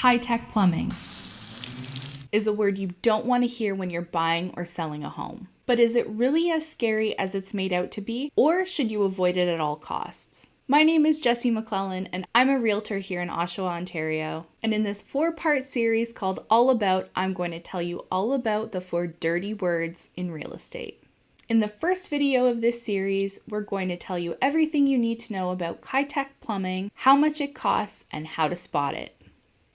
Kitec Plumbing is a word you don't want to hear when you're buying or selling a home. But is it really as scary as it's made out to be, or should you avoid it at all costs? My name is Jessie McClellan, and I'm a realtor here in Oshawa, Ontario. And in this 4-part series called All About, I'm going to tell you all about the 4 dirty words in real estate. In the first video of this series, we're going to tell you everything you need to know about Kitec Plumbing, how much it costs, and how to spot it.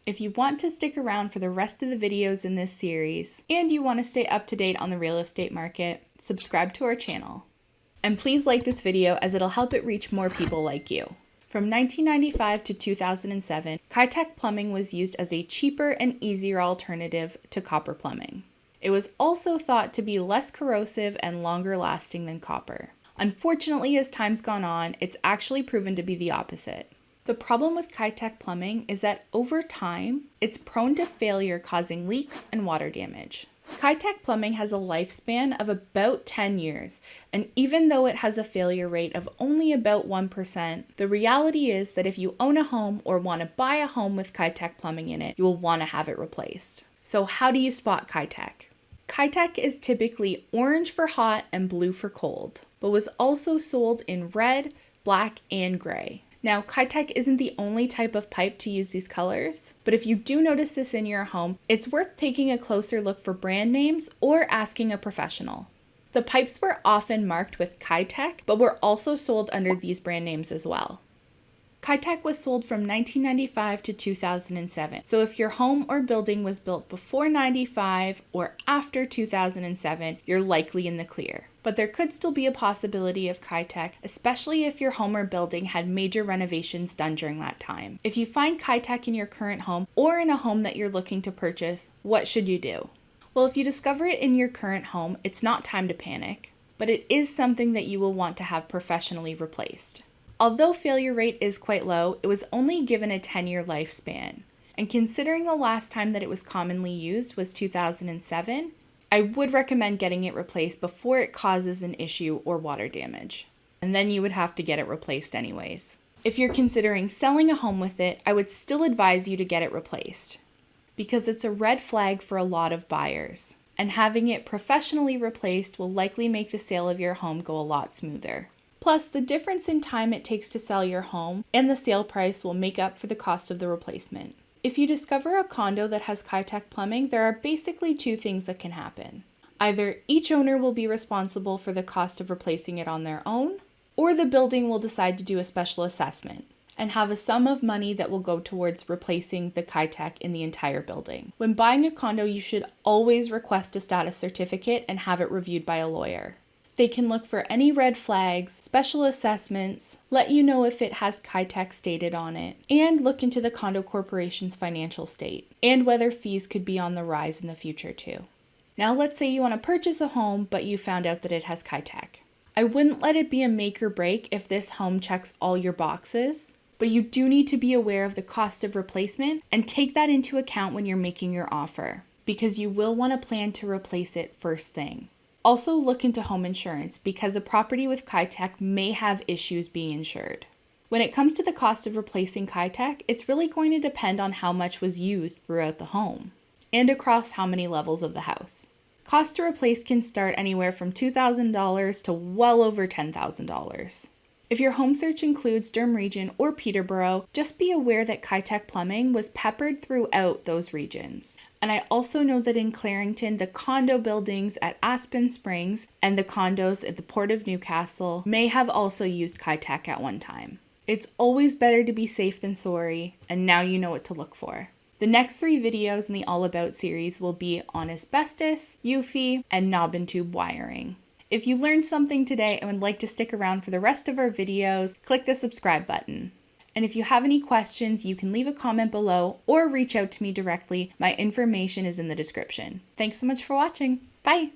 If you want to stick around for the rest of the videos in this series, and you want to stay up to date on the real estate market, subscribe to our channel. And please like this video as it'll help it reach more people like you. From 1995 to 2007, Kitec Plumbing was used as a cheaper and easier alternative to copper plumbing. It was also thought to be less corrosive and longer lasting than copper. Unfortunately, as time's gone on, it's actually proven to be the opposite. The problem with Kitec Plumbing is that over time, it's prone to failure, causing leaks and water damage. Kitec Plumbing has a lifespan of about 10 years, and even though it has a failure rate of only about 1%, the reality is that if you own a home or want to buy a home with Kitec Plumbing in it, you will want to have it replaced. So how do you spot Kitec? Kitec is typically orange for hot and blue for cold, but was also sold in red, black, and gray. Now, Kitec isn't the only type of pipe to use these colors, but if you do notice this in your home, it's worth taking a closer look for brand names or asking a professional. The pipes were often marked with Kitec, but were also sold under these brand names as well. Kitec was sold from 1995 to 2007, so if your home or building was built before 95 or after 2007, you're likely in the clear. But there could still be a possibility of Kitec, especially if your home or building had major renovations done during that time. If you find Kitec in your current home or in a home that you're looking to purchase, what should you do? Well, if you discover it in your current home, it's not time to panic, but it is something that you will want to have professionally replaced. Although failure rate is quite low, it was only given a 10-year lifespan. And considering the last time that it was commonly used was 2007, I would recommend getting it replaced before it causes an issue or water damage. And then you would have to get it replaced anyways. If you're considering selling a home with it, I would still advise you to get it replaced, because it's a red flag for a lot of buyers. And having it professionally replaced will likely make the sale of your home go a lot smoother. Plus, the difference in time it takes to sell your home and the sale price will make up for the cost of the replacement. If you discover a condo that has Kitec Plumbing, there are basically 2 things that can happen. Either each owner will be responsible for the cost of replacing it on their own, or the building will decide to do a special assessment and have a sum of money that will go towards replacing the Kitec in the entire building. When buying a condo, you should always request a status certificate and have it reviewed by a lawyer. They can look for any red flags, special assessments, let you know if it has Kitec stated on it, and look into the condo corporation's financial state, and whether fees could be on the rise in the future too. Now let's say you want to purchase a home, but you found out that it has Kitec. I wouldn't let it be a make or break if this home checks all your boxes, but you do need to be aware of the cost of replacement and take that into account when you're making your offer, because you will want to plan to replace it first thing. Also look into home insurance, because a property with Kitec may have issues being insured. When it comes to the cost of replacing Kitec, it's really going to depend on how much was used throughout the home and across how many levels of the house. Cost to replace can start anywhere from $2,000 to well over $10,000. If your home search includes Durham region or Peterborough, just be aware that Kitec Plumbing was peppered throughout those regions. And I also know that in Clarington, the condo buildings at Aspen Springs and the condos at the Port of Newcastle may have also used Kitec at one time. It's always better to be safe than sorry, and now you know what to look for. The next 3 videos in the All About series will be on asbestos, UFI, and knob and tube wiring. If you learned something today and would like to stick around for the rest of our videos, click the subscribe button. And if you have any questions, you can leave a comment below or reach out to me directly. My information is in the description. Thanks so much for watching. Bye!